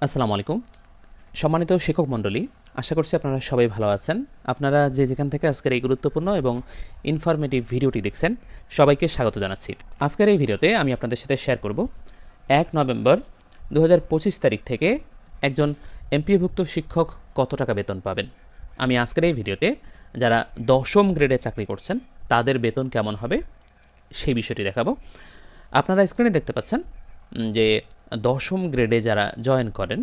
আসসালামু আলাইকুম। সম্মানিত শিক্ষক মণ্ডলী, আশা করছি আপনারা সবাই ভালো আছেন। আপনারা যে যেখান থেকে আজকের এই গুরুত্বপূর্ণ এবং ইনফরমেটিভ ভিডিওটি দেখছেন, সবাইকে স্বাগত জানাচ্ছি। আজকের এই ভিডিওতে আমি আপনাদের সাথে শেয়ার করব 1 নভেম্বর 2025 তারিখ থেকে একজন এমপিওভুক্ত শিক্ষক কত টাকা বেতন পাবেন। আমি আজকের এই ভিডিওতে যারা 10ম গ্রেডে চাকরি করছেন তাদের বেতন কেমন হবে সেই বিষয়টি দেখাবো। আপনারা স্ক্রিনে দেখতে পাচ্ছেন যে 10ম গ্রেডে যারা জয়েন করেন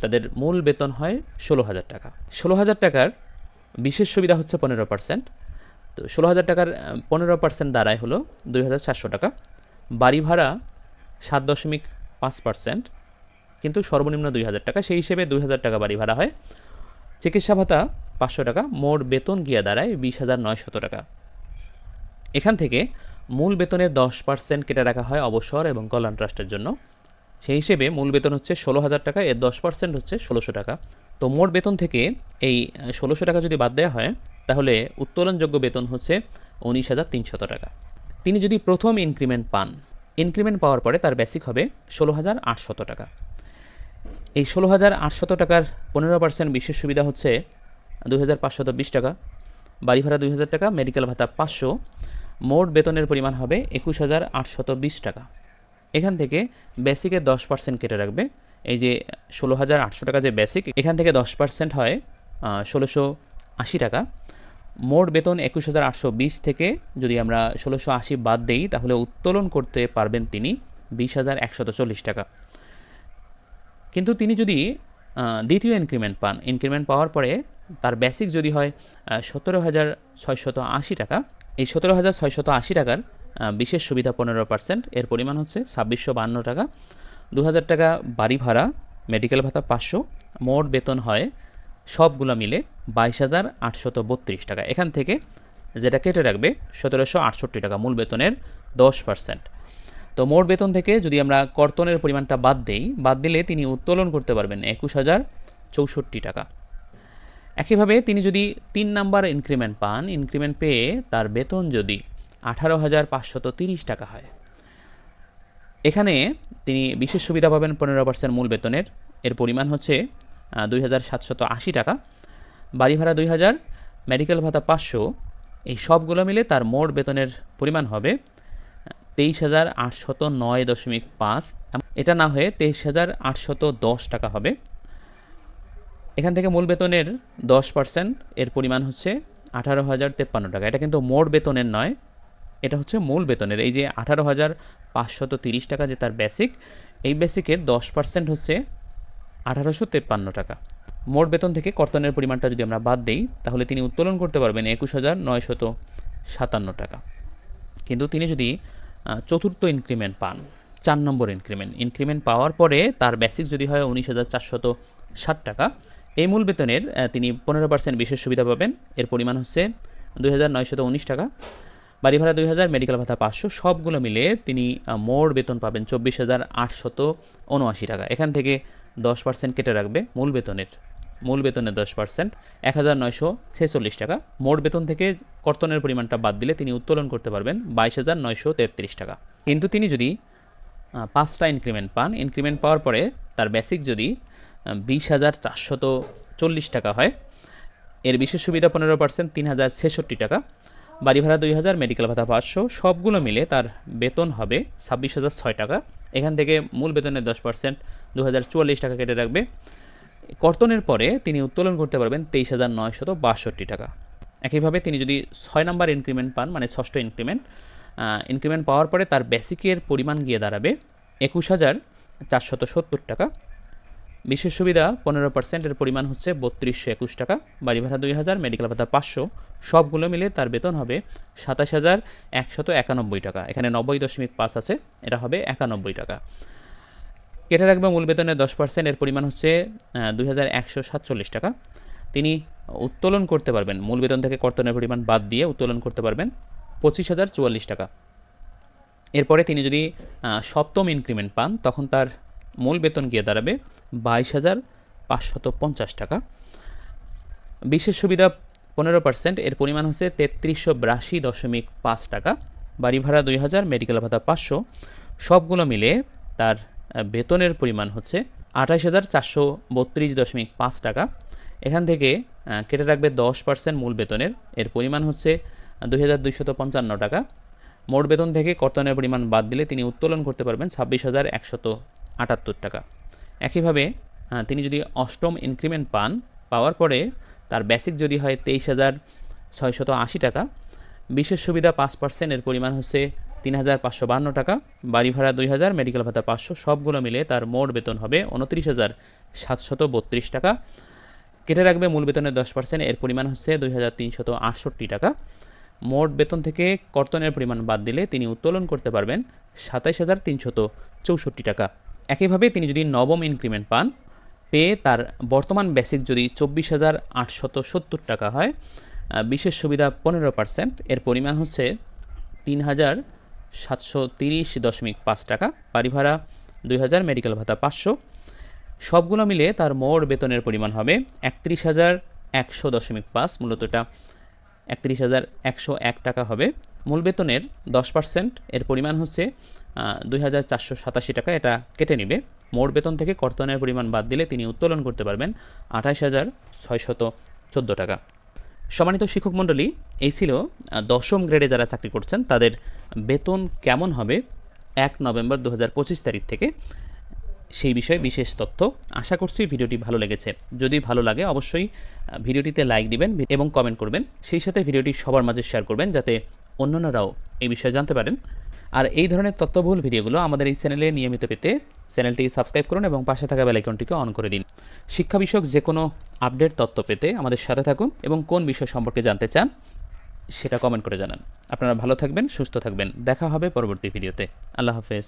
তাদের মূল বেতন হয় 16,000 টাকা। 16,000 টাকার বিশেষ সুবিধা হচ্ছে 15%। তো 16,000 টাকার 15% দাঁড়ায় হলো 2,400 টাকা। বাড়ি ভাড়া 7.5%, কিন্তু সর্বনিম্ন 2,000 টাকা, সেই হিসেবে 2,000 টাকা বাড়ি ভাড়া হয়। চিকিৎসা ভাতা 500 টাকা, মোট বেতন গিয়ে দাঁড়ায় 20,900 টাকা। এখান থেকে মূল বেতনের 10% কেটে রাখা হয় অবসর এবং কল্যাণ ট্রাস্টের জন্য। সেই হিসেবে মূল বেতন হচ্ছে 16,000 টাকা, এর 10% হচ্ছে 1,600 টাকা। তো মোট বেতন থেকে এই 1,600 টাকা যদি বাদ দেওয়া হয় তাহলে উত্তোলনযোগ্য বেতন হচ্ছে 19,300 টাকা। তিনি যদি প্রথম ইনক্রিমেন্ট পান, ইনক্রিমেন্ট পাওয়ার পরে তার বেসিক হবে 16,800 টাকা। এই 16,800 টাকার 15% বিশেষ সুবিধা হচ্ছে 2,520 টাকা, বাড়ি ভাড়া 2,000 টাকা, মেডিকেল ভাতা 500, মোট বেতনের পরিমাণ হবে 21,820 টাকা। এখান থেকে বেসিকের 10% কেটে রাখবে। এই যে 16,800 টাকা যে বেসিক, এখান থেকে 10% হয় 1,680 টাকা। মোট বেতন 21,820 থেকে যদি আমরা 1,680 বাদ দেই তাহলে উত্তোলন করতে পারবেন তিনি 20,140 টাকা। কিন্তু তিনি যদি দ্বিতীয় ইনক্রিমেন্ট পান, ইনক্রিমেন্ট পাওয়ার পরে তার বেসিক যদি হয় 17,680 টাকা, এই 17,680 টাকার বিশেষ সুবিধা 15%, এর পরিমাণ হচ্ছে 2,652 টাকা। 2,000 টাকা বাড়ি ভাড়া, মেডিকেল ভাতা 500, মোট বেতন হয় সবগুলো মিলে 22,832 টাকা। এখান থেকে যেটা কেটে রাখবে 1,768 টাকা, মূল বেতনের 10%। তো মোট বেতন থেকে যদি আমরা কর্তনের পরিমাণটা বাদ দিলে তিনি উত্তোলন করতে পারবেন 21,064 টাকা। একইভাবে তিনি যদি 3 নাম্বার ইনক্রিমেন্ট পান, ইনক্রিমেন্ট পেয়ে তার বেতন যদি 18,530 টাকা হয়, এখানে তিনি বিশেষ সুবিধা পাবেন 15% মূল বেতনের, এর পরিমাণ হচ্ছে 2,780 টাকা, বাড়ি ভাড়া 2,000, মেডিকেল ভাতা 500, এই সবগুলো মিলে তার মোট বেতনের পরিমাণ হবে 23,809.5, এটা না হয়ে 23,810 টাকা হবে। এখান থেকে মূল বেতনের 10%, এর পরিমাণ হচ্ছে 18,053 টাকা। এটা কিন্তু মোট বেতনের নয়, এটা হচ্ছে মূল বেতনের। এই যে 18,530 টাকা যে তার বেসিক, এই বেসিকের 10% হচ্ছে 1,853 টাকা। মোট বেতন থেকে কর্তনের পরিমাণটা যদি আমরা বাদ দিই তাহলে তিনি উত্তোলন করতে পারবেন 21,957 টাকা। কিন্তু তিনি যদি চতুর্থ ইনক্রিমেন্ট পান, 4 নম্বর ইনক্রিমেন্ট পাওয়ার পরে তার বেসিক যদি হয় 19,460 টাকা, এই মূল বেতনের তিনি 15% বিশেষ সুবিধা পাবেন, এর পরিমাণ হচ্ছে 2,919 টাকা, বাড়ি ভাড়া 2,000, মেডিকেল ভাতা 500, সবগুলো মিলে তিনি মোট বেতন পাবেন 24,879 টাকা। এখান থেকে 10% কেটে রাখবে মূল বেতনের 10%, 1,946 টাকা। মোট বেতন থেকে কর্তনের পরিমাণটা বাদ দিলে তিনি উত্তোলন করতে পারবেন 22,933 টাকা। কিন্তু তিনি যদি 5টা ইনক্রিমেন্ট পান, ইনক্রিমেন্ট পাওয়ার পরে তার বেসিক যদি 20,440 টাকা হয়, এর বিশেষ সুবিধা 15%, 3,066 টাকা, বাড়ি ভাড়া 2,000, মেডিকেল ভাতা 500, সবগুলো মিলে তার বেতন হবে 26,006 টাকা। এখান থেকে মূল বেতনের 10%, 2,044 টাকা কেটে রাখবে। কর্তনের পরে তিনি উত্তোলন করতে পারবেন 23,962 টাকা। একইভাবে তিনি যদি 6 নাম্বার ইনক্রিমেন্ট পান, মানে ষষ্ঠ ইনক্রিমেন্ট পাওয়ার পরে তার বেসিকের পরিমাণ গিয়ে দাঁড়াবে 21,470 টাকা। বিশেষ সুবিধা 15%, এর পরিমাণ হচ্ছে 3,221 টাকা, বাড়ি ভাড়া 2,000, মেডিকেল ভাতা 500, সবগুলো মিলে তার বেতন হবে 27,191 টাকা। এখানে 90.5 আছে, এটা হবে 91 টাকা। কেটে রাখবে মূল বেতনের 10%, এর পরিমাণ হচ্ছে 2,147 টাকা। তিনি উত্তোলন করতে পারবেন, মূল বেতন থেকে কর্তনের পরিমাণ বাদ দিয়ে উত্তোলন করতে পারবেন 25,044 টাকা। এরপরে তিনি যদি সপ্তম ইনক্রিমেন্ট পান তখন তার মূল বেতন গিয়ে দাঁড়াবে 22,550 টাকা। বিশেষ সুবিধা 15%, এর পরিমাণ হচ্ছে 3,382.5 টাকা, বাড়ি ভাড়া 2,000, মেডিকেল ভাতা 500, সবগুলো মিলে তার বেতনের পরিমাণ হচ্ছে 28,432.5 টাকা। এখান থেকে কেটে রাখবে 10% মূল বেতনের, এর পরিমাণ হচ্ছে 2,255 টাকা। মোট বেতন থেকে কর্তনের পরিমাণ বাদ দিলে তিনি উত্তোলন করতে পারবেন 26,178 টাকা। একইভাবে তিনি যদি অষ্টম ইনক্রিমেন্ট পান, পাওয়ার পরে তার বেসিক যদি হয় 23,680 টাকা, বিশেষ সুবিধা 5%, এর পরিমাণ হচ্ছে 3,552 টাকা, বাড়ি ভাড়া 2,000, মেডিকেল ভাতা 500, সবগুলো মিলে তার মোট বেতন হবে 29,732 টাকা। কেটে রাখবে মূল বেতনের 10%, এর পরিমাণ হচ্ছে 2,368 টাকা। মোট বেতন থেকে কর্তনের পরিমাণ বাদ দিলে তিনি উত্তোলন করতে পারবেন 27,364 টাকা। একইভাবে তিনি যদি নবম ইনক্রিমেন্ট পান, পেয়ে তার বর্তমান বেসিক যদি 24,870 টাকা হয়, বিশেষ সুবিধা 15%, এর পরিমাণ হচ্ছে 3,730.5 টাকা, বাড়ি ভাড়া 2,000, মেডিকেল ভাতা 500, সবগুলো মিলে তার মোট বেতনের পরিমাণ হবে 31,100.5, মূলত এটা 31,101 টাকা হবে। মূল বেতনের 10%, এর পরিমাণ হচ্ছে 2,487 টাকা, এটা কেটে নেবে। মোট বেতন থেকে কর্তনের পরিমাণ বাদ দিলে তিনি উত্তোলন করতে পারবেন 28,614 টাকা। সম্মানিত শিক্ষক মণ্ডলী, এই ছিল দশম গ্রেডে যারা চাকরি করছেন তাদের বেতন কেমন হবে 1 নভেম্বর 2025 তারিখ থেকে, সেই বিষয়ে বিশেষ তথ্য। আশা করছি ভিডিওটি ভালো লেগেছে। যদি ভালো লাগে অবশ্যই ভিডিওটিতে লাইক দিবেন এবং কমেন্ট করবেন, সেই সাথে ভিডিওটি সবার মাঝে শেয়ার করবেন যাতে অন্যান্যরাও এই বিষয়ে জানতে পারেন। আর এই ধরনের তথ্যবহুল ভিডিওগুলো আমাদের এই চ্যানেলে নিয়মিত পেতে চ্যানেলটি সাবস্ক্রাইব করুন এবং পাশে থাকা বেল আইকনটিকে অন করে দিন। শিক্ষা বিষয়ক যে কোনো আপডেট তথ্য পেতে আমাদের সাথে থাকুন এবং কোন বিষয় সম্পর্কে জানতে চান সেটা কমেন্ট করে জানান। আপনারা ভালো থাকবেন, সুস্থ থাকবেন। দেখা হবে পরবর্তী ভিডিওতে। আল্লাহ হাফেজ।